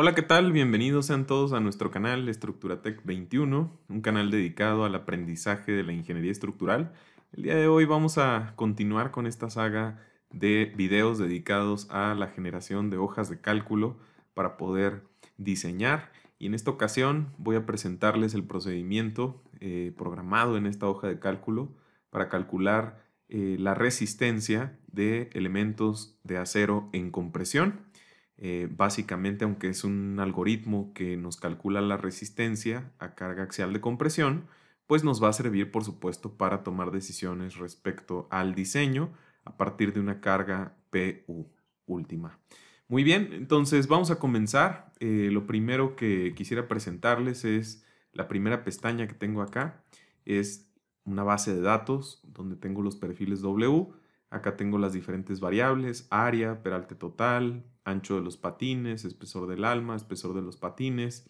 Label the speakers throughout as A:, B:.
A: Hola, ¿qué tal? Bienvenidos sean todos a nuestro canal Estructuratec 21, un canal dedicado al aprendizaje de la ingeniería estructural. El día de hoy vamos a continuar con esta saga de videos dedicados a la generación de hojas de cálculo para poder diseñar. Y en esta ocasión voy a presentarles el procedimiento programado en esta hoja de cálculo para calcular la resistencia de elementos de acero en compresión. Básicamente, aunque es un algoritmo que nos calcula la resistencia a carga axial de compresión, pues nos va a servir, por supuesto, para tomar decisiones respecto al diseño a partir de una carga PU última. Muy bien, entonces vamos a comenzar. Lo primero que quisiera presentarles es la primera pestaña que tengo acá. Es una base de datos donde tengo los perfiles W. Acá tengo las diferentes variables: área, peralte total, ancho de los patines, espesor del alma, espesor de los patines,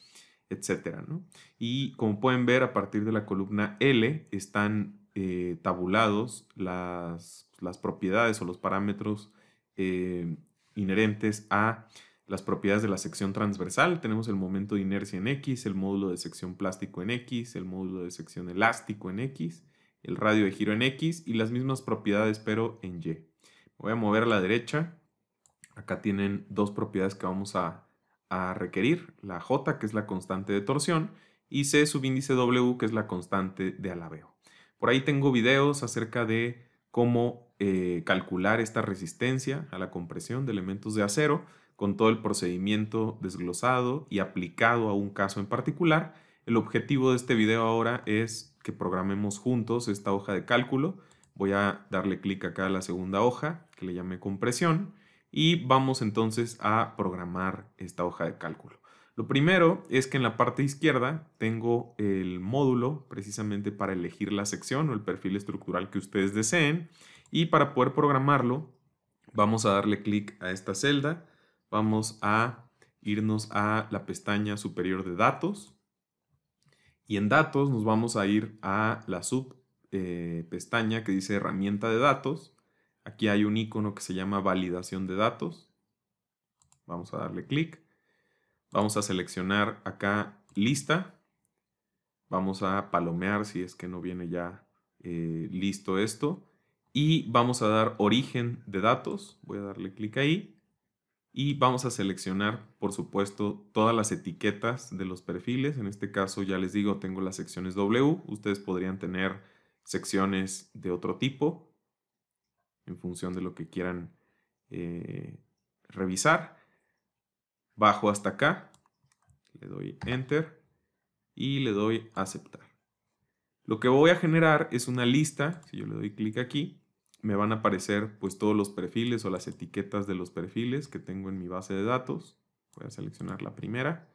A: etcétera, ¿no? Y como pueden ver, a partir de la columna L están tabulados las propiedades o los parámetros eh, inherentes a las propiedades de la sección transversal. Tenemos el momento de inercia en X, el módulo de sección plástico en X, el módulo de sección elástico en X, el radio de giro en X y las mismas propiedades pero en Y. Voy a mover a la derecha. Acá tienen dos propiedades que vamos a requerir: la J, que es la constante de torsión, y C subíndice W, que es la constante de alabeo. Por ahí tengo videos acerca de cómo calcular esta resistencia a la compresión de elementos de acero con todo el procedimiento desglosado y aplicado a un caso en particular. El objetivo de este video ahora es que programemos juntos esta hoja de cálculo. Voy a darle clic acá a la segunda hoja que le llamé compresión y vamos entonces a programar esta hoja de cálculo. Lo primero es que en la parte izquierda tengo el módulo precisamente para elegir la sección o el perfil estructural que ustedes deseen, y para poder programarlo vamos a darle clic a esta celda, vamos a irnos a la pestaña superior de datos y en datos nos vamos a ir a la pestaña que dice herramienta de datos. Aquí hay un icono que se llama validación de datos. Vamos a darle clic. Vamos a seleccionar acá lista. Vamos a palomear si es que no viene ya listo esto. Y vamos a dar origen de datos. Voy a darle clic ahí. Y vamos a seleccionar, por supuesto, todas las etiquetas de los perfiles. En este caso, ya les digo, tengo las secciones W. Ustedes podrían tener secciones de otro tipo en función de lo que quieran revisar. Bajo hasta acá, le doy Enter y le doy Aceptar. Lo que voy a generar es una lista. Si yo le doy clic aquí, me van a aparecer pues todos los perfiles o las etiquetas de los perfiles que tengo en mi base de datos. Voy a seleccionar la primera.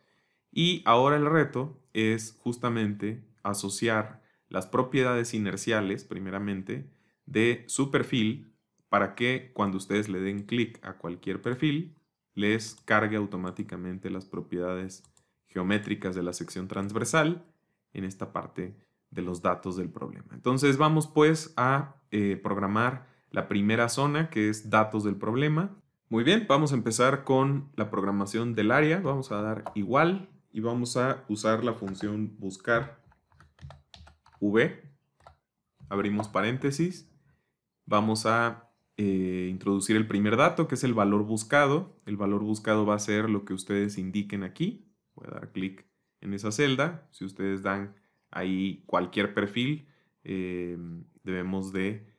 A: Y ahora el reto es justamente asociar las propiedades inerciales, primeramente, de su perfil para que cuando ustedes le den clic a cualquier perfil, les cargue automáticamente las propiedades geométricas de la sección transversal en esta parte de los datos del problema. Entonces vamos pues a programar la primera zona, que es datos del problema. Muy bien, vamos a empezar con la programación del área. Vamos a dar igual y vamos a usar la función buscar v. Abrimos paréntesis. Vamos a introducir el primer dato, que es el valor buscado. El valor buscado va a ser lo que ustedes indiquen aquí. Voy a dar clic en esa celda. Si ustedes dan ahí cualquier perfil, debemos de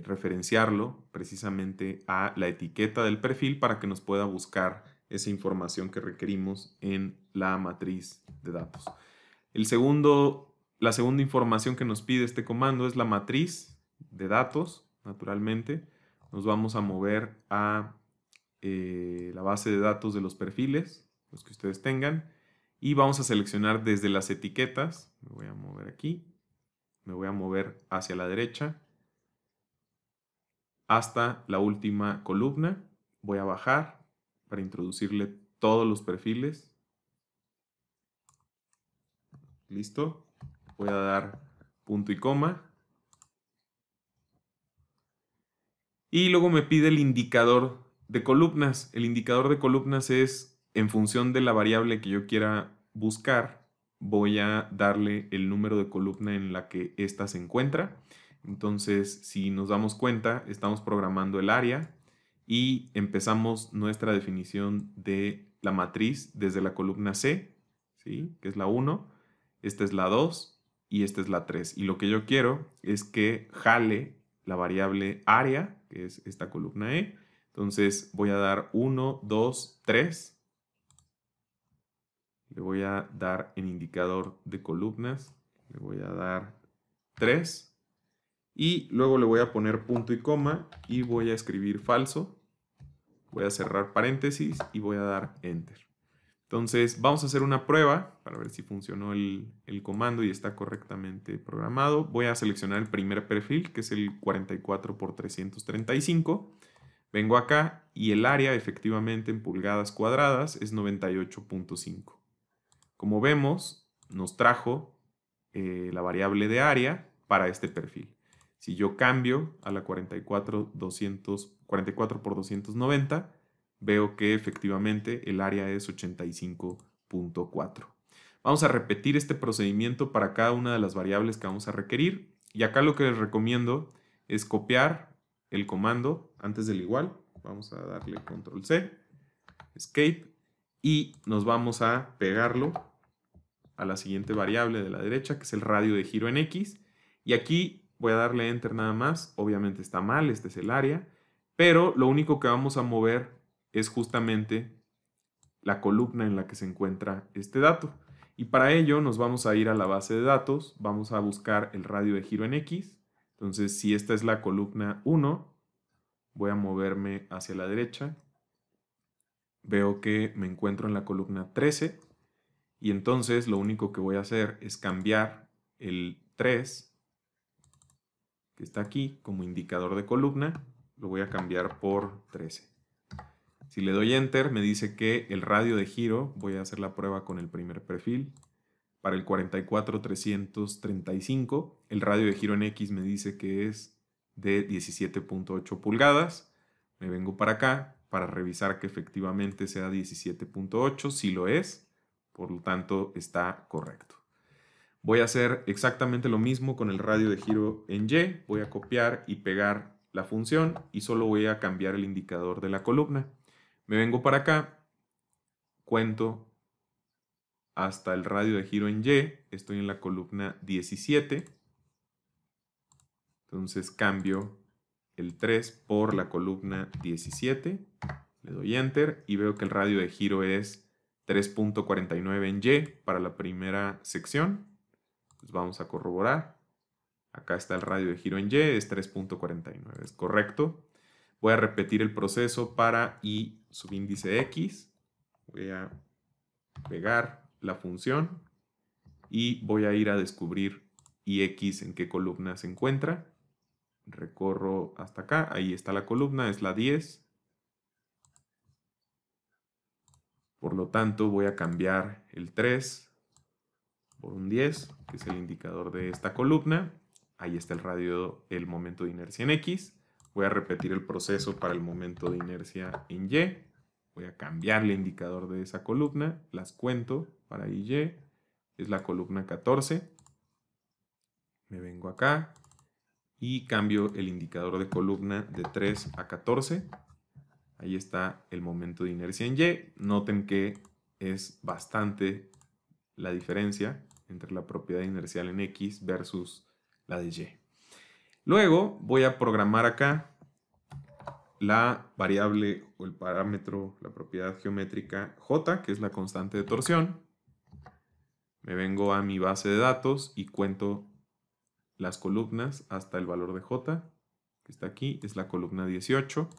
A: referenciarlo precisamente a la etiqueta del perfil para que nos pueda buscar esa información que requerimos en la matriz de datos. La segunda información que nos pide este comando es la matriz de datos. Naturalmente, nos vamos a mover a la base de datos de los perfiles, los que ustedes tengan, y vamos a seleccionar desde las etiquetas. Me voy a mover aquí, me voy a mover hacia la derecha hasta la última columna. Voy a bajar para introducirle todos los perfiles. Listo. Voy a dar punto y coma. Y luego me pide el indicador de columnas. El indicador de columnas es en función de la variable que yo quiera buscar, voy a darle el número de columna en la que ésta se encuentra. Entonces, si nos damos cuenta, estamos programando el área y empezamos nuestra definición de la matriz desde la columna C, ¿sí? Que es la 1, esta es la 2 y esta es la 3. Y lo que yo quiero es que jale la variable área, que es esta columna E. Entonces voy a dar 1, 2, 3. Le voy a dar en indicador de columnas, le voy a dar 3 y luego le voy a poner punto y coma y voy a escribir falso. Voy a cerrar paréntesis y voy a dar enter. Entonces vamos a hacer una prueba para ver si funcionó el comando y está correctamente programado. Voy a seleccionar el primer perfil, que es el 44 por 335. Vengo acá y el área efectivamente en pulgadas cuadradas es 98.5. Como vemos, nos trajo la variable de área para este perfil. Si yo cambio a la 44 por 290, veo que efectivamente el área es 85.4. Vamos a repetir este procedimiento para cada una de las variables que vamos a requerir. Y acá lo que les recomiendo es copiar el comando antes del igual. Vamos a darle control C, escape, y nos vamos a pegarlo a la siguiente variable de la derecha, que es el radio de giro en X. Y aquí voy a darle enter nada más. Obviamente está mal, este es el área. Pero lo único que vamos a mover es justamente la columna en la que se encuentra este dato. Y para ello nos vamos a ir a la base de datos. Vamos a buscar el radio de giro en X. Entonces, si esta es la columna 1, voy a moverme hacia la derecha. Veo que me encuentro en la columna 13. Y entonces lo único que voy a hacer es cambiar el 3, que está aquí, como indicador de columna, lo voy a cambiar por 13. Si le doy Enter, me dice que el radio de giro, voy a hacer la prueba con el primer perfil, para el 44-335, el radio de giro en X me dice que es de 17.8 pulgadas. Me vengo para acá para revisar que efectivamente sea 17.8, si lo es. Por lo tanto, está correcto. Voy a hacer exactamente lo mismo con el radio de giro en Y. Voy a copiar y pegar la función y solo voy a cambiar el indicador de la columna. Me vengo para acá, cuento hasta el radio de giro en Y. Estoy en la columna 17. Entonces cambio el 3 por la columna 17. Le doy Enter y veo que el radio de giro es 3.49 en Y para la primera sección. Pues vamos a corroborar. Acá está el radio de giro en Y, es 3.49, es correcto. Voy a repetir el proceso para Y subíndice X. Voy a pegar la función y voy a ir a descubrir IX en qué columna se encuentra. Recorro hasta acá, ahí está la columna, es la 10. Por lo tanto, voy a cambiar el 3 por un 10, que es el indicador de esta columna. Ahí está el radio, el momento de inercia en X. Voy a repetir el proceso para el momento de inercia en Y. Voy a cambiar el indicador de esa columna. Las cuento para Y. Es la columna 14. Me vengo acá y cambio el indicador de columna de 3 a 14. Ahí está el momento de inercia en Y. Noten que es bastante la diferencia entre la propiedad inercial en X versus la de Y. Luego voy a programar acá la variable o el parámetro, la propiedad geométrica J, que es la constante de torsión. Me vengo a mi base de datos y cuento las columnas hasta el valor de J, que está aquí, es la columna 18.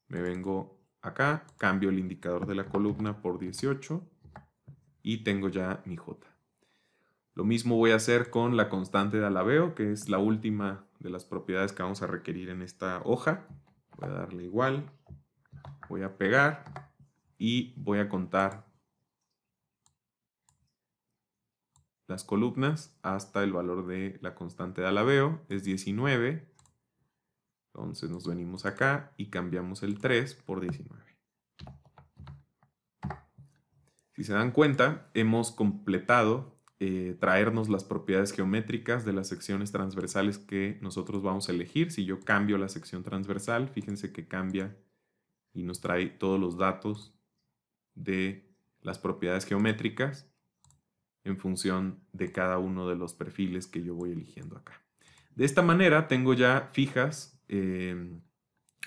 A: Me vengo acá, cambio el indicador de la columna por 18 y tengo ya mi J. Lo mismo voy a hacer con la constante de alabeo, que es la última de las propiedades que vamos a requerir en esta hoja. Voy a darle igual, voy a pegar y voy a contar las columnas hasta el valor de la constante de alabeo, es 19. Entonces nos venimos acá y cambiamos el 3 por 19. Si se dan cuenta, hemos completado traernos las propiedades geométricas de las secciones transversales que nosotros vamos a elegir. Si yo cambio la sección transversal, fíjense que cambia y nos trae todos los datos de las propiedades geométricas en función de cada uno de los perfiles que yo voy eligiendo acá. De esta manera tengo ya fijas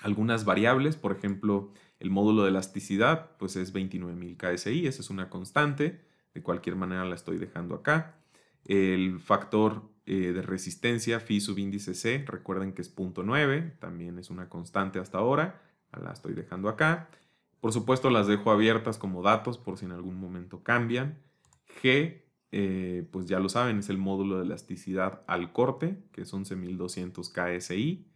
A: algunas variables, por ejemplo, el módulo de elasticidad pues es 29.000 KSI, esa es una constante, de cualquier manera la estoy dejando acá. El factor de resistencia phi subíndice C, recuerden que es 0.9, también es una constante hasta ahora, la estoy dejando acá. Por supuesto las dejo abiertas como datos por si en algún momento cambian. G, pues ya lo saben, es el módulo de elasticidad al corte, que es 11.200 KSI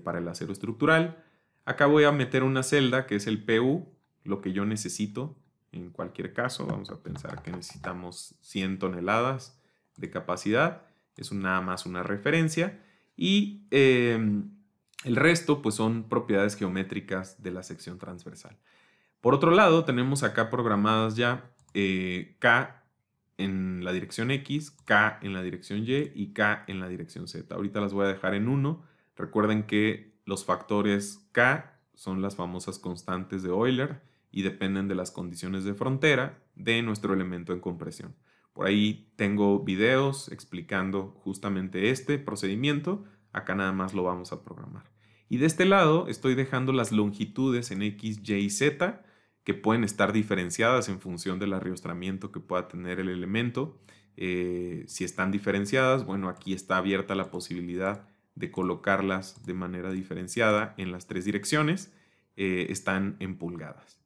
A: para el acero estructural. Acá voy a meter una celda que es el PU, lo que yo necesito en cualquier caso. Vamos a pensar que necesitamos 100 toneladas de capacidad. Es nada más una referencia. Y el resto pues son propiedades geométricas de la sección transversal. Por otro lado, tenemos acá programadas ya K en la dirección X, K en la dirección Y y K en la dirección Z. Ahorita las voy a dejar en 1. Recuerden que los factores K son las famosas constantes de Euler y dependen de las condiciones de frontera de nuestro elemento en compresión. Por ahí tengo videos explicando justamente este procedimiento. Acá nada más lo vamos a programar. Y de este lado estoy dejando las longitudes en X, Y y Z, que pueden estar diferenciadas en función del arriostramiento que pueda tener el elemento. Si están diferenciadas, bueno, aquí está abierta la posibilidad de colocarlas de manera diferenciada en las tres direcciones. Están en pulgadas.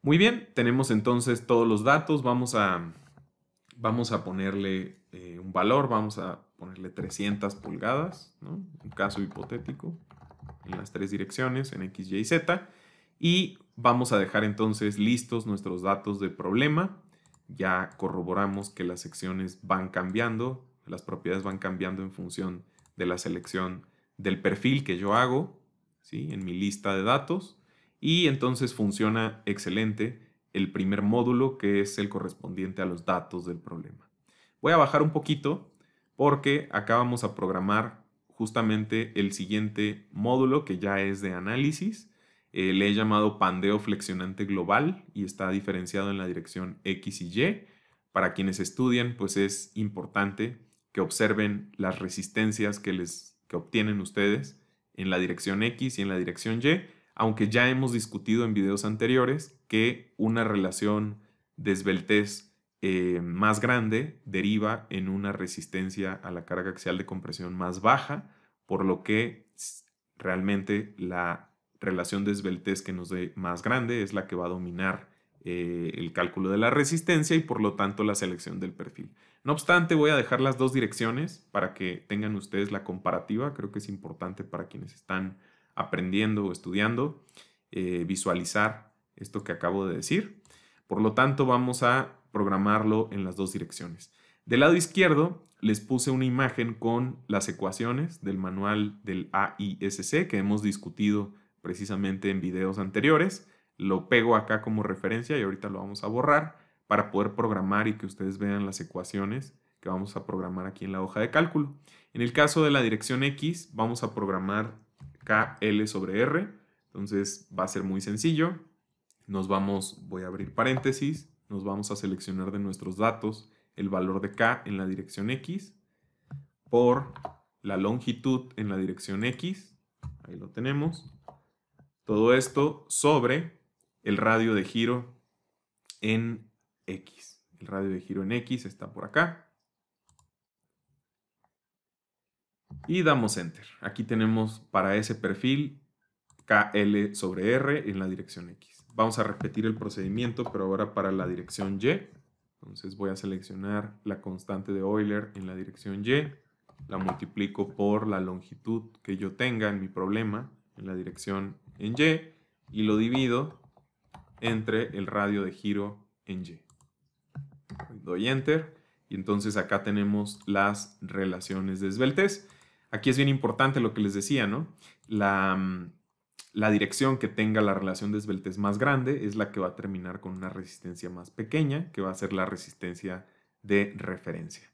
A: Muy bien, tenemos entonces todos los datos. Vamos a ponerle un valor, vamos a ponerle 300 pulgadas, ¿no? Un caso hipotético en las tres direcciones, en X, Y y Z. Y vamos a dejar entonces listos nuestros datos de problema. Ya corroboramos que las secciones van cambiando, las propiedades van cambiando en función de la selección del perfil que yo hago, ¿sí? En mi lista de datos. Y entonces funciona excelente el primer módulo, que es el correspondiente a los datos del problema. Voy a bajar un poquito porque acá vamos a programar justamente el siguiente módulo, que ya es de análisis. Le he llamado pandeo flexionante global y está diferenciado en la dirección X y Y. Para quienes estudian, pues es importante que observen las resistencias que obtienen ustedes en la dirección X y en la dirección Y, aunque ya hemos discutido en videos anteriores que una relación de esbeltez más grande deriva en una resistencia a la carga axial de compresión más baja, por lo que realmente la relación de esbeltez que nos dé más grande es la que va a dominar el cálculo de la resistencia y por lo tanto la selección del perfil. No obstante, voy a dejar las dos direcciones para que tengan ustedes la comparativa. Creo que es importante para quienes están aprendiendo o estudiando visualizar esto que acabo de decir. Por lo tanto, vamos a programarlo en las dos direcciones. Del lado izquierdo les puse una imagen con las ecuaciones del manual del AISC que hemos discutido precisamente en videos anteriores. Lo pego acá como referencia y ahorita lo vamos a borrar para poder programar y que ustedes vean las ecuaciones que vamos a programar aquí en la hoja de cálculo. En el caso de la dirección X, vamos a programar KL sobre R. Entonces va a ser muy sencillo. Voy a abrir paréntesis, nos vamos a seleccionar de nuestros datos el valor de K en la dirección X por la longitud en la dirección X. Ahí lo tenemos. Todo esto sobre el radio de giro en X. El radio de giro en X está por acá. Y damos Enter. Aquí tenemos para ese perfil KL sobre R en la dirección X. Vamos a repetir el procedimiento, pero ahora para la dirección Y. Entonces voy a seleccionar la constante de Euler en la dirección Y. La multiplico por la longitud que yo tenga en mi problema en la dirección en Y. Y lo divido entre el radio de giro en Y. Doy Enter. Y entonces acá tenemos las relaciones de esbeltez. Aquí es bien importante lo que les decía, ¿no? La dirección que tenga la relación de esbeltez más grande es la que va a terminar con una resistencia más pequeña, que va a ser la resistencia de referencia.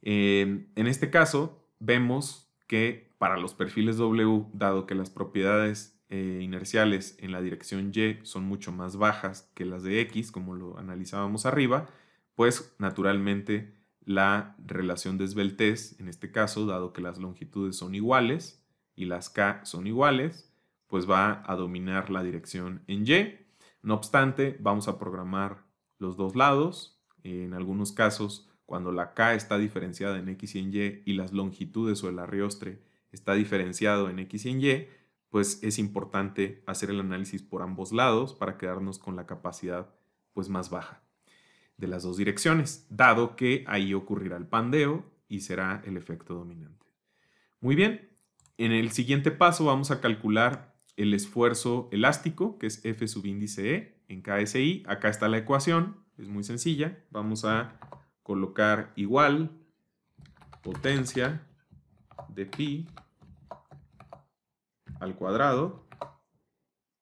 A: En este caso, vemos que para los perfiles W, dado que las propiedades inerciales en la dirección Y son mucho más bajas que las de X, como lo analizábamos arriba, pues naturalmente la relación de esbeltez, en este caso, dado que las longitudes son iguales y las K son iguales, pues va a dominar la dirección en Y. No obstante, vamos a programar los dos lados. En algunos casos, cuando la K está diferenciada en X y en Y y las longitudes o el arriostre está diferenciado en X y en Y, pues es importante hacer el análisis por ambos lados para quedarnos con la capacidad pues más baja de las dos direcciones, dado que ahí ocurrirá el pandeo y será el efecto dominante. Muy bien, en el siguiente paso vamos a calcular el esfuerzo elástico, que es F subíndice E en KSI. Acá está la ecuación, es muy sencilla. Vamos a colocar igual potencia de pi al cuadrado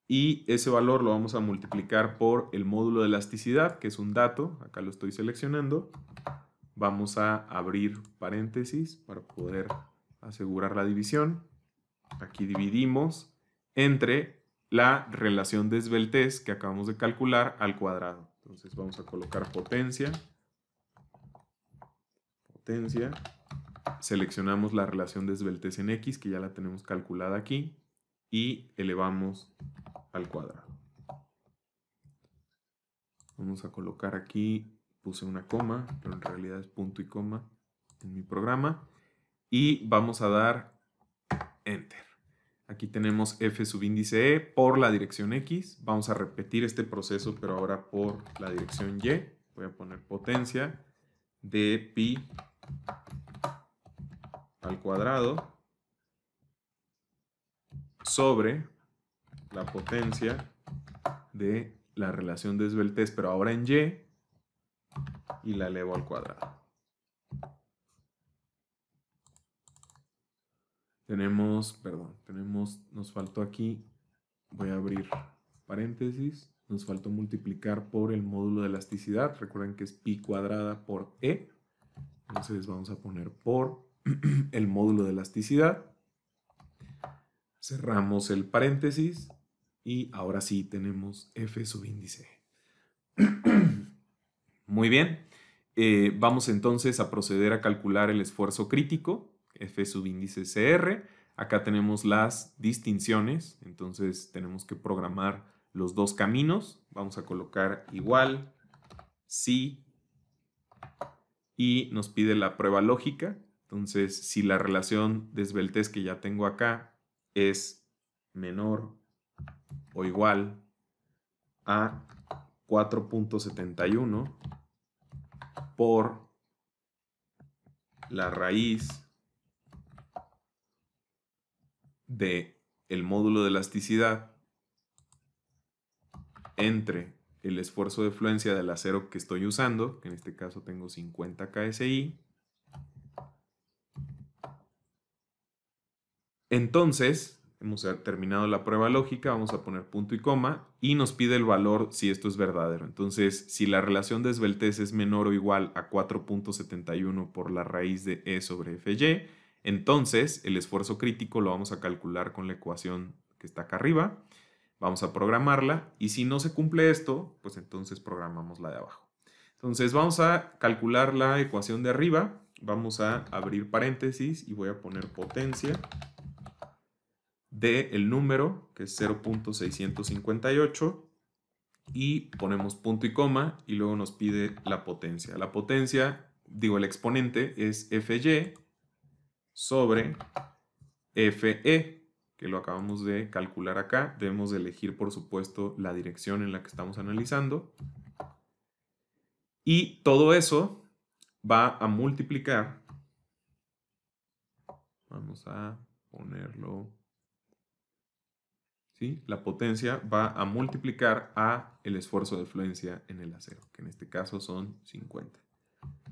A: y ese valor lo vamos a multiplicar por el módulo de elasticidad, que es un dato, acá lo estoy seleccionando. Vamos a abrir paréntesis para poder asegurar la división. Aquí dividimos entre la relación de esbeltez que acabamos de calcular al cuadrado. Entonces vamos a colocar potencia, seleccionamos la relación de esbeltez en X, que ya la tenemos calculada aquí, y elevamos al cuadrado. Vamos a colocar aquí, puse una coma, pero en realidad es punto y coma en mi programa, y vamos a dar Enter. Aquí tenemos F subíndice E por la dirección X. Vamos a repetir este proceso, pero ahora por la dirección Y. Voy a poner potencia de pi al cuadrado sobre la potencia de la relación de esbeltez, pero ahora en y la elevo al cuadrado. Nos faltó aquí, voy a abrir paréntesis, nos faltó multiplicar por el módulo de elasticidad. Recuerden que es pi cuadrada por E. Entonces vamos a poner por el módulo de elasticidad. Cerramos el paréntesis y ahora sí tenemos F subíndice. Muy bien. Vamos entonces a proceder a calcular el esfuerzo crítico, F subíndice CR. Acá tenemos las distinciones, entonces tenemos que programar los dos caminos. Vamos a colocar igual, sí, y nos pide la prueba lógica. Entonces, si la relación de esbeltez que ya tengo acá es menor o igual a 4.71 por la raíz de el módulo de elasticidad entre el esfuerzo de fluencia del acero que estoy usando, que en este caso tengo 50 KSI. Entonces, hemos terminado la prueba lógica, vamos a poner punto y coma y nos pide el valor si esto es verdadero. Entonces, si la relación de esbeltez es menor o igual a 4.71 por la raíz de E sobre FY, entonces el esfuerzo crítico lo vamos a calcular con la ecuación que está acá arriba. Vamos a programarla y si no se cumple esto, pues entonces programamos la de abajo. Entonces vamos a calcular la ecuación de arriba. Vamos a abrir paréntesis y voy a poner potencia de el número, que es 0.658, y ponemos punto y coma y luego nos pide la potencia. La potencia, digo el exponente, es Fy sobre Fe, que lo acabamos de calcular acá. Debemos de elegir, por supuesto, la dirección en la que estamos analizando. Y todo eso va a multiplicar. Vamos a ponerlo. ¿Sí? La potencia va a multiplicar a el esfuerzo de fluencia en el acero, que en este caso son 50.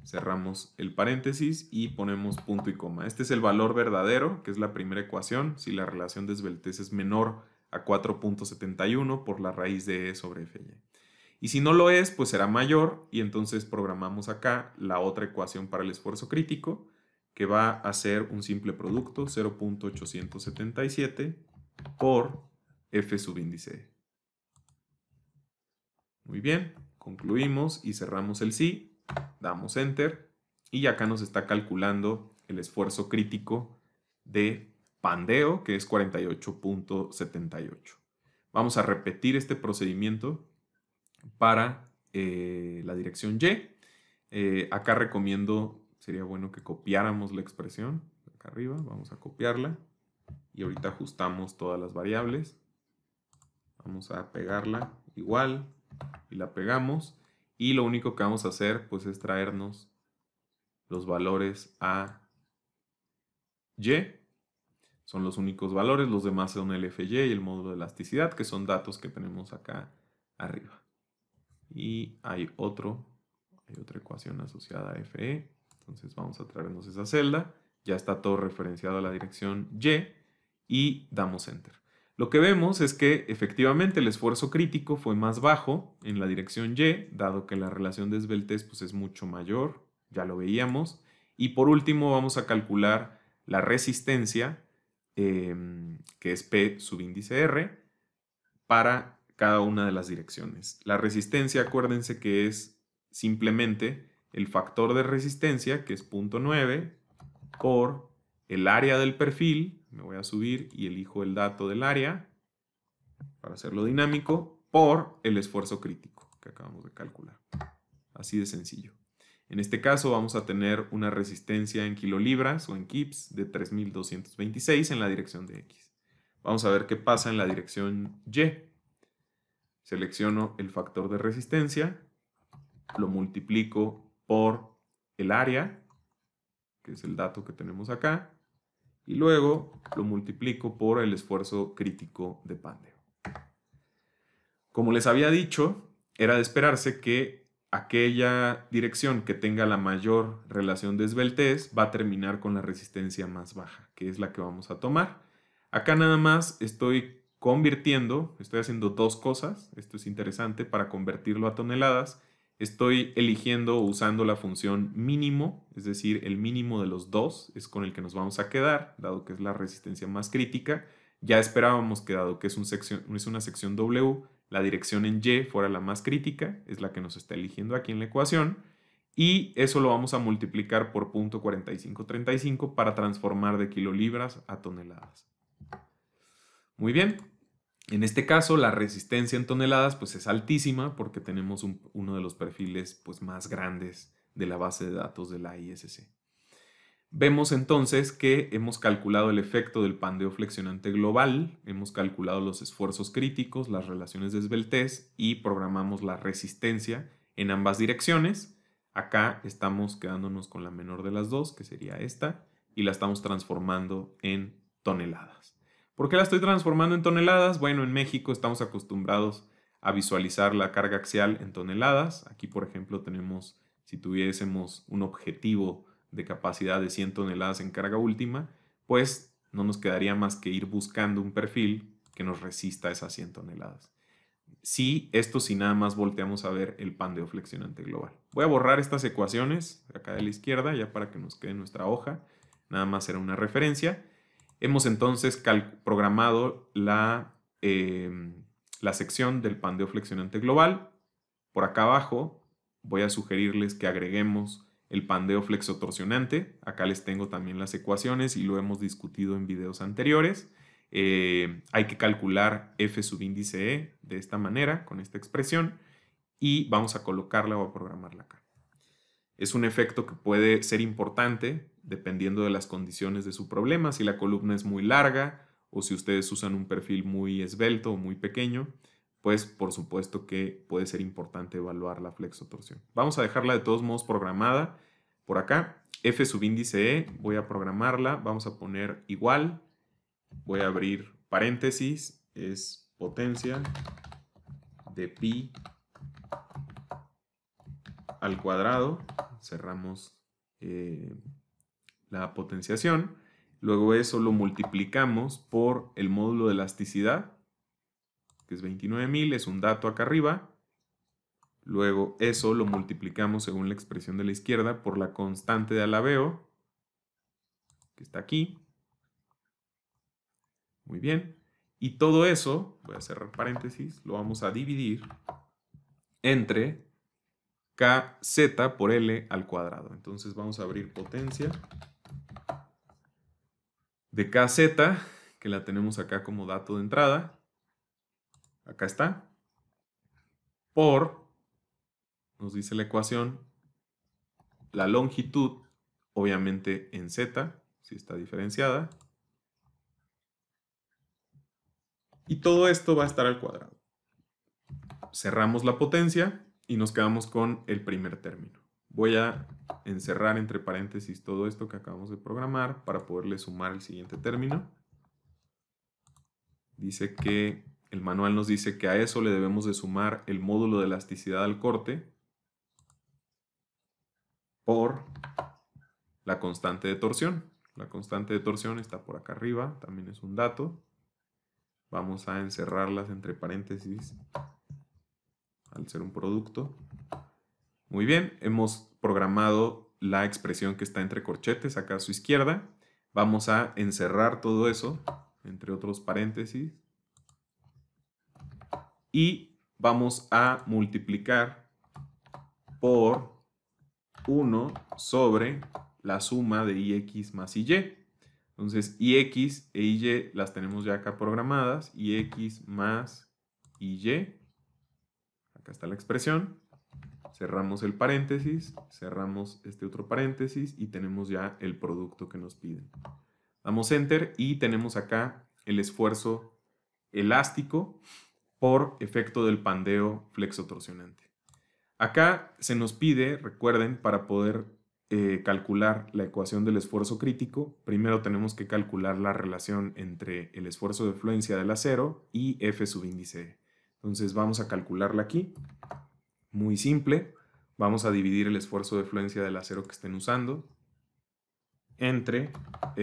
A: Cerramos el paréntesis y ponemos punto y coma. Este es el valor verdadero, que es la primera ecuación. Si la relación de esbeltez es menor a 4.71 por la raíz de E sobre FY. Y si no lo es, pues será mayor y entonces programamos acá la otra ecuación para el esfuerzo crítico, que va a ser un simple producto 0.877 por F subíndice E. Muy bien, concluimos y cerramos el sí, damos Enter y acá nos está calculando el esfuerzo crítico de pandeo, que es 48.78. Vamos a repetir este procedimiento para la dirección Y. Acá recomiendo, sería bueno que copiáramos la expresión. Acá arriba, vamos a copiarla. Y ahorita ajustamos todas las variables. Vamos a pegarla igual y la pegamos. Y lo único que vamos a hacer pues es traernos los valores a Y. Son los únicos valores, los demás son el FY y el módulo de elasticidad, que son datos que tenemos acá arriba. Y hay otra ecuación asociada a FE. Entonces vamos a traernos esa celda. Ya está todo referenciado a la dirección Y damos Enter. Lo que vemos es que efectivamente el esfuerzo crítico fue más bajo en la dirección Y, dado que la relación de esbeltez pues, es mucho mayor, ya lo veíamos. Y por último vamos a calcular la resistencia, que es P subíndice R, para cada una de las direcciones. La resistencia, acuérdense que es simplemente el factor de resistencia, que es 0.9, por el área del perfil. Me voy a subir y elijo el dato del área para hacerlo dinámico, por el esfuerzo crítico que acabamos de calcular. Así de sencillo. En este caso vamos a tener una resistencia en kilolibras o en kips de 3226 en la dirección de X. Vamos a ver qué pasa en la dirección Y. Selecciono el factor de resistencia, lo multiplico por el área, que es el dato que tenemos acá, y luego lo multiplico por el esfuerzo crítico de pandeo. Como les había dicho, era de esperarse que aquella dirección que tenga la mayor relación de esbeltez va a terminar con la resistencia más baja, que es la que vamos a tomar. Acá nada más estoy haciendo dos cosas, esto es interesante, para convertirlo a toneladas. Estoy eligiendo usando la función mínimo, es decir, el mínimo de los dos es con el que nos vamos a quedar, dado que es la resistencia más crítica. Ya esperábamos que dado que es una sección W, la dirección en Y fuera la más crítica, es la que nos está eligiendo aquí en la ecuación, y eso lo vamos a multiplicar por 0.4535 para transformar de kilolibras a toneladas. Muy bien, en este caso la resistencia en toneladas pues es altísima porque tenemos uno de los perfiles pues más grandes de la base de datos de la ISC. Vemos entonces que hemos calculado el efecto del pandeo flexionante global, hemos calculado los esfuerzos críticos, las relaciones de esbeltez y programamos la resistencia en ambas direcciones. Acá estamos quedándonos con la menor de las dos, que sería esta, y la estamos transformando en toneladas. ¿Por qué la estoy transformando en toneladas? Bueno, en México estamos acostumbrados a visualizar la carga axial en toneladas. Aquí, por ejemplo, tenemos, si tuviésemos un objetivo de capacidad de 100 toneladas en carga última, pues no nos quedaría más que ir buscando un perfil que nos resista esas 100 toneladas. Si nada más volteamos a ver el pandeo flexionante global. Voy a borrar estas ecuaciones acá de la izquierda ya para que nos quede nuestra hoja. Nada más será una referencia. Hemos entonces programado la sección del pandeo flexionante global. Por acá abajo voy a sugerirles que agreguemos el pandeo flexotorsionante. Acá les tengo también las ecuaciones y lo hemos discutido en videos anteriores. Hay que calcular F subíndice E de esta manera, con esta expresión, y vamos a colocarla o a programarla acá. Es un efecto que puede ser importante dependiendo de las condiciones de su problema, si la columna es muy larga o si ustedes usan un perfil muy esbelto o muy pequeño, pues por supuesto que puede ser importante evaluar la flexotorsión. Vamos a dejarla de todos modos programada por acá. F subíndice E, voy a programarla, vamos a poner igual, voy a abrir paréntesis, es potencia de pi al cuadrado, cerramos la potenciación, luego eso lo multiplicamos por el módulo de elasticidad, que es 29.000, es un dato acá arriba. Luego eso lo multiplicamos según la expresión de la izquierda por la constante de alabeo, que está aquí. Muy bien. Y todo eso, voy a cerrar paréntesis, lo vamos a dividir entre kz por L al cuadrado. Entonces vamos a abrir potencia de kz, que la tenemos acá como dato de entrada. Acá está. Por, nos dice la ecuación, la longitud, obviamente en z, si está diferenciada. Y todo esto va a estar al cuadrado. Cerramos la potencia y nos quedamos con el primer término. Voy a encerrar entre paréntesis todo esto que acabamos de programar para poderle sumar el siguiente término. Dice que el manual nos dice que a eso le debemos de sumar el módulo de elasticidad al corte por la constante de torsión. La constante de torsión está por acá arriba, también es un dato. Vamos a encerrarlas entre paréntesis al ser un producto. Muy bien, hemos programado la expresión que está entre corchetes acá a su izquierda. Vamos a encerrar todo eso entre otros paréntesis y vamos a multiplicar por 1 sobre la suma de ix más y. Entonces, ix e y las tenemos ya acá programadas. Ix más y. Acá está la expresión. Cerramos el paréntesis, cerramos este otro paréntesis y tenemos ya el producto que nos piden. Damos Enter y tenemos acá el esfuerzo elástico por efecto del pandeo flexotorsionante. Acá se nos pide, recuerden, para poder calcular la ecuación del esfuerzo crítico, primero tenemos que calcular la relación entre el esfuerzo de fluencia del acero y F subíndice E. Entonces vamos a calcularla aquí. Muy simple. Vamos a dividir el esfuerzo de fluencia del acero que estén usando entre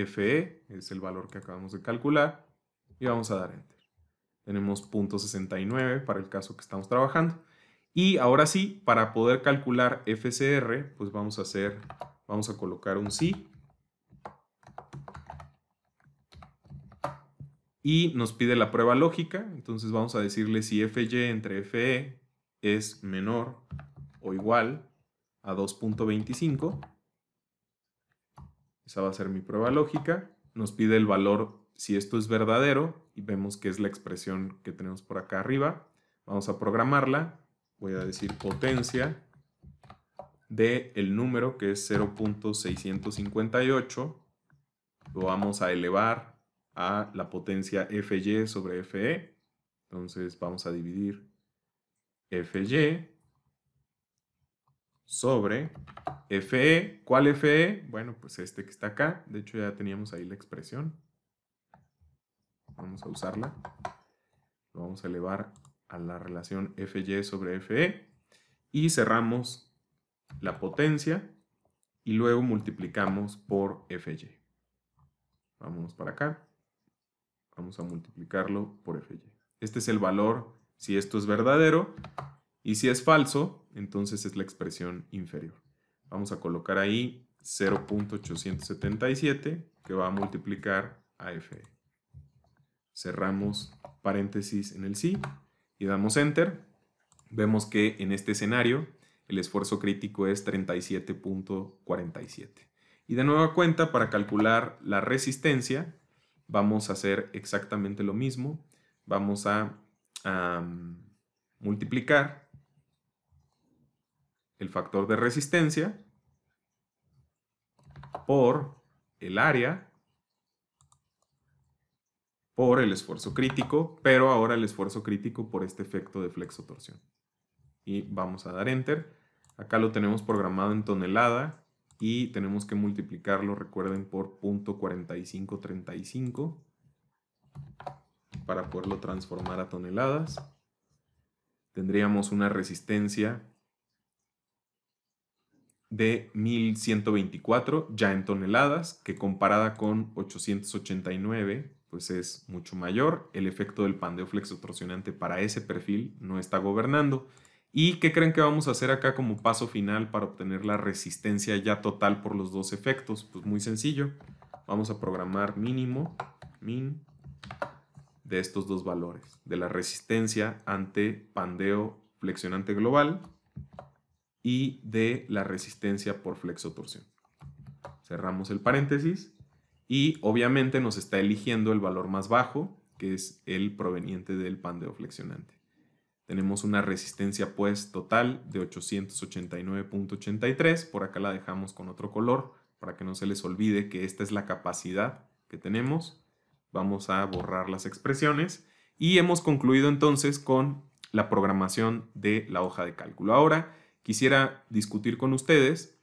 A: Fe, es el valor que acabamos de calcular, y vamos a dar Enter. Tenemos 0.69 para el caso que estamos trabajando. Y ahora sí, para poder calcular FCR, pues vamos a colocar un sí. Y nos pide la prueba lógica, entonces vamos a decirle si FY entre FE es menor o igual a 2.25. Esa va a ser mi prueba lógica. Nos pide el valor si esto es verdadero y vemos que es la expresión que tenemos por acá arriba. Vamos a programarla. Voy a decir potencia de el número que es 0.658. Lo vamos a elevar a la potencia Fy sobre Fe. Entonces vamos a dividir Fy sobre Fe. ¿Cuál Fe? Bueno, pues este que está acá. De hecho ya teníamos ahí la expresión. Vamos a usarla. Lo vamos a elevar a la relación Fy sobre Fe. Y cerramos la potencia. Y luego multiplicamos por Fy. Vámonos para acá. Vamos a multiplicarlo por Fy. Este es el valor si esto es verdadero. Y si es falso, entonces es la expresión inferior. Vamos a colocar ahí 0.877 que va a multiplicar a Fe. Cerramos paréntesis en el sí y damos Enter. Vemos que en este escenario el esfuerzo crítico es 37.47. Y de nueva cuenta, para calcular la resistencia, vamos a hacer exactamente lo mismo. Vamos a multiplicar el factor de resistencia por el área por el esfuerzo crítico, pero ahora el esfuerzo crítico por este efecto de flexotorsión. Y vamos a dar Enter. Acá lo tenemos programado en tonelada y tenemos que multiplicarlo, recuerden, por 0.4535 para poderlo transformar a toneladas. Tendríamos una resistencia de 1124 ya en toneladas, que comparada con 889 pues es mucho mayor. El efecto del pandeo flexotorsionante para ese perfil no está gobernando. ¿Y qué creen que vamos a hacer acá como paso final para obtener la resistencia ya total por los dos efectos? Pues muy sencillo. Vamos a programar mínimo, min, de estos dos valores, de la resistencia ante pandeo flexionante global y de la resistencia por flexotorsión. Cerramos el paréntesis y obviamente nos está eligiendo el valor más bajo, que es el proveniente del pandeo flexionante. Tenemos una resistencia pues total de 889.83, por acá la dejamos con otro color para que no se les olvide que esta es la capacidad que tenemos. Vamos a borrar las expresiones y hemos concluido entonces con la programación de la hoja de cálculo. Ahora quisiera discutir con ustedes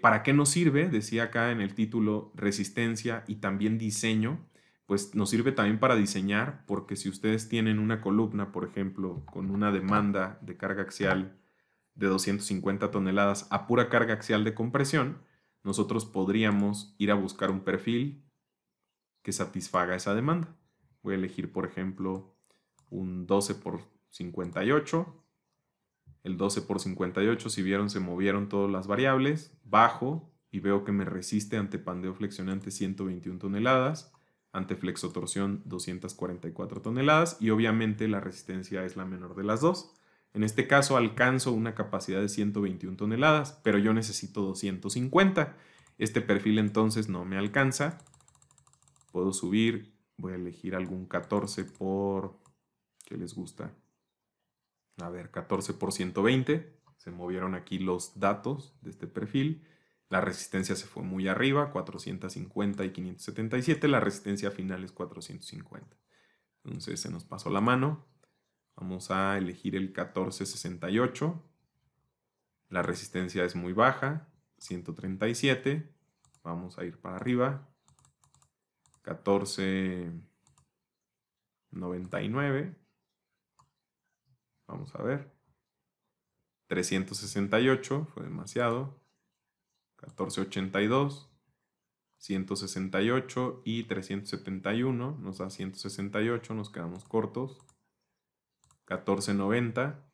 A: ¿para qué nos sirve? Decía acá en el título resistencia y también diseño. Pues nos sirve también para diseñar, porque si ustedes tienen una columna, por ejemplo, con una demanda de carga axial de 250 toneladas a pura carga axial de compresión, nosotros podríamos ir a buscar un perfil que satisfaga esa demanda. Voy a elegir, por ejemplo, un 12 por 58. El 12 por 58, si vieron, se movieron todas las variables. Bajo y veo que me resiste ante pandeo flexionante 121 toneladas, ante flexotorsión 244 toneladas y obviamente la resistencia es la menor de las dos. En este caso alcanzo una capacidad de 121 toneladas, pero yo necesito 250. Este perfil entonces no me alcanza. Puedo subir, voy a elegir algún 14 por... ¿qué les gusta? A ver, 14 por 120. Se movieron aquí los datos de este perfil. La resistencia se fue muy arriba, 450 y 577. La resistencia final es 450. Entonces se nos pasó la mano. Vamos a elegir el 1468. La resistencia es muy baja, 137. Vamos a ir para arriba. 1499. Vamos a ver. 368 fue demasiado. 1482. 168 y 371 nos da 168, nos quedamos cortos. 1490.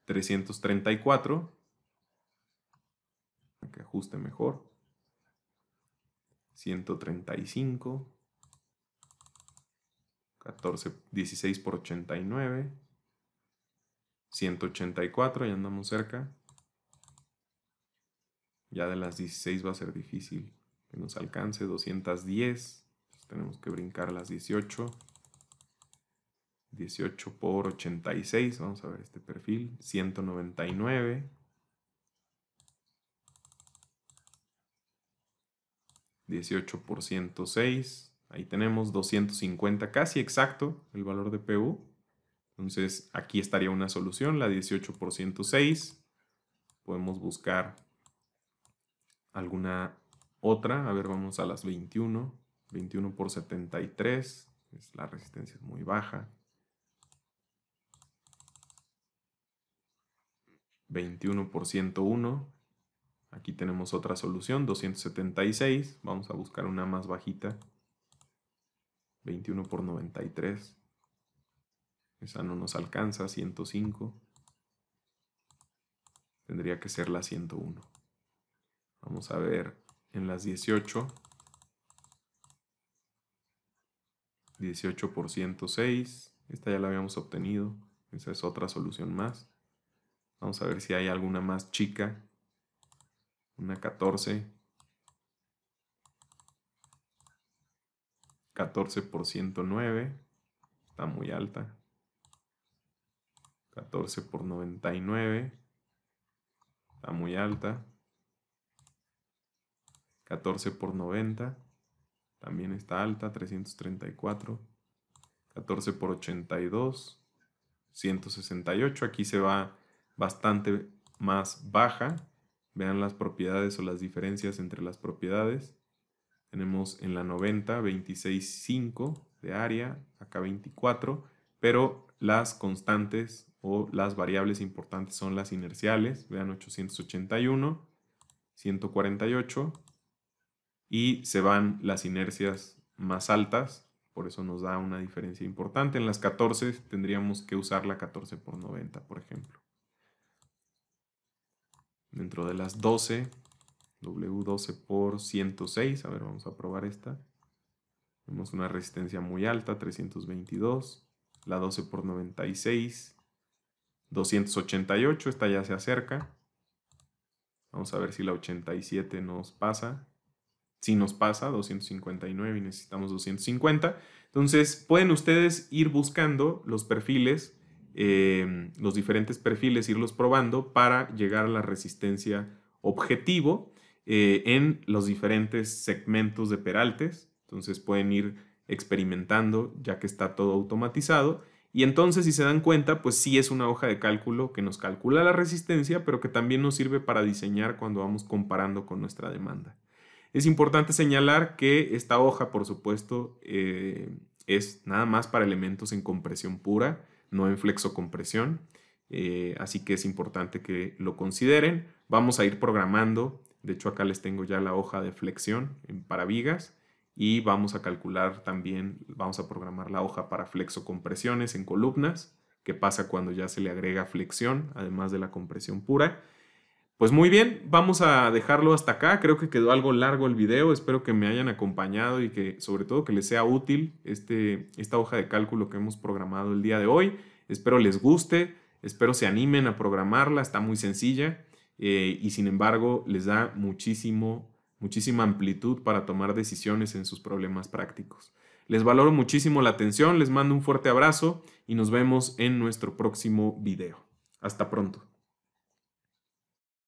A: 334. Para que ajuste mejor. 135. 16 por 89. 184, ya andamos cerca. Ya de las 16 va a ser difícil que nos alcance. 210. Entonces tenemos que brincar las 18. 18 por 86. Vamos a ver este perfil. 199. 18 por 106. Ahí tenemos 250, casi exacto el valor de PU. Entonces aquí estaría una solución, la 18 por 106. Podemos buscar alguna otra. A ver, vamos a las 21. 21 por 73. La resistencia es muy baja. 21 por 101. Aquí tenemos otra solución, 276. Vamos a buscar una más bajita. 21 por 93. Esa no nos alcanza, 105. Tendría que ser la 101. Vamos a ver en las 18. 18 por 106. Esta ya la habíamos obtenido. Esa es otra solución más. Vamos a ver si hay alguna más chica. Una 14. 14 por 109. Está muy alta. 14 por 99. Está muy alta. 14 por 90. También está alta. 334. 14 por 82. 168. Aquí se va bastante más baja. Vean las propiedades o las diferencias entre las propiedades. Tenemos en la 90 26.5 de área, acá 24, pero las constantes o las variables importantes son las inerciales. Vean 881, 148 y se van las inercias más altas, por eso nos da una diferencia importante. En las 14 tendríamos que usar la 14 por 90, por ejemplo. Dentro de las 12, W12 por 106, a ver, vamos a probar esta. Tenemos una resistencia muy alta, 322. La 12 por 96, 288, esta ya se acerca. Vamos a ver si la 87 nos pasa. Si nos pasa, 259 y necesitamos 250. Entonces pueden ustedes ir buscando los perfiles, los diferentes perfiles, irlos probando para llegar a la resistencia objetivo en los diferentes segmentos de Peraltes. Entonces pueden ir experimentando ya que está todo automatizado. Y entonces, si se dan cuenta, pues sí es una hoja de cálculo que nos calcula la resistencia, pero que también nos sirve para diseñar cuando vamos comparando con nuestra demanda. Es importante señalar que esta hoja, por supuesto, es nada más para elementos en compresión pura, no en flexocompresión. Así que es importante que lo consideren. Vamos a ir programando. De hecho, acá les tengo ya la hoja de flexión para vigas. Y vamos a calcular también, vamos a programar la hoja para flexocompresiones en columnas, que pasa cuando ya se le agrega flexión, además de la compresión pura. Pues muy bien, vamos a dejarlo hasta acá. Creo que quedó algo largo el video. Espero que me hayan acompañado y que sobre todo que les sea útil esta hoja de cálculo que hemos programado el día de hoy. Espero les guste, espero se animen a programarla, está muy sencilla y sin embargo les da muchísima amplitud para tomar decisiones en sus problemas prácticos. Les valoro muchísimo la atención, les mando un fuerte abrazo y nos vemos en nuestro próximo video. Hasta pronto.